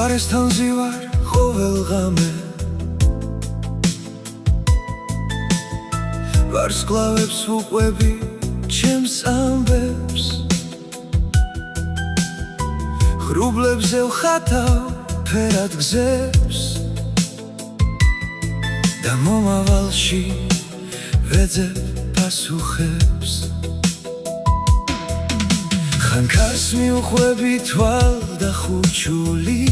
სიხარესთან ზივარ ყოველ ღამე ვარსკვლავებს ვუყვები ჩემს ამბებს ღრუბლებზე ვხატავ ფერად გზებს და მომავალში ვეძებ პასუხებს ხან ქარს მივხვები თვალ და ხუჩული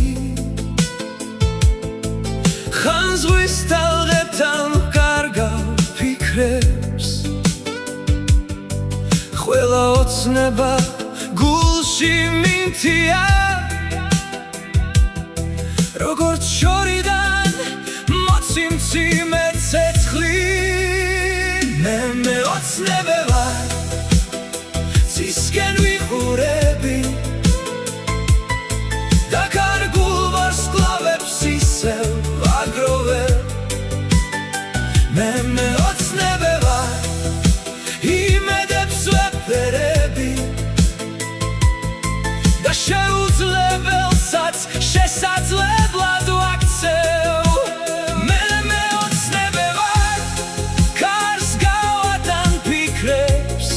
ხან ზღვის ტალღებთან ვკარგავ ფიქრებს ყველა ოცნება გულში მინთია როგორც შორიდან მოციმციმე ცეცხლი მე მეოცნებე ვარ ცისკენ ვიყურები და კარგულ ვარსკვლავებს ისევ ვაგროვებ მე მეოცნებე ვარ იმედებს ვეფერები და შეუძლებელსაც შესაძლებლად ვაქცევ მე მეოცნებე ვარ კარს გავატან ფიქრებს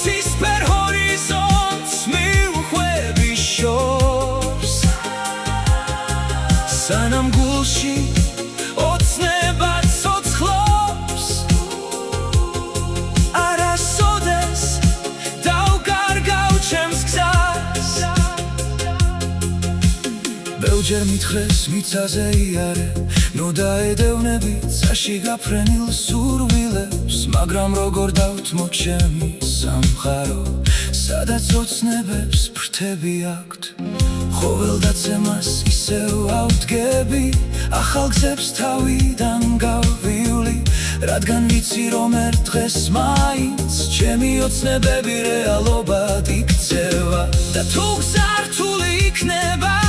ცისფერ ჰორიზონტს მივხვები შორს სანამ გულში ოცნება ცოცხლობს არასოდეს დავკარგავ ჩემს გზას ბევრჯერ მითხრეს მიწაზე იარე ნუ დაედევნები წაში გაფრენილ სურვილებს მაგრამ როგორ დავთმო ჩემი სამყარო სადაც ოცნებებს ფრთები აქვთ ხოველდაცემას ისევ ავდგები ახალ გზებს თავიდან გავივლი რადგან ვიცი რომ ერთ დღეს მაინც ჩემი ოცნებები რეალობად იქცევა და თუ გზართული იქნება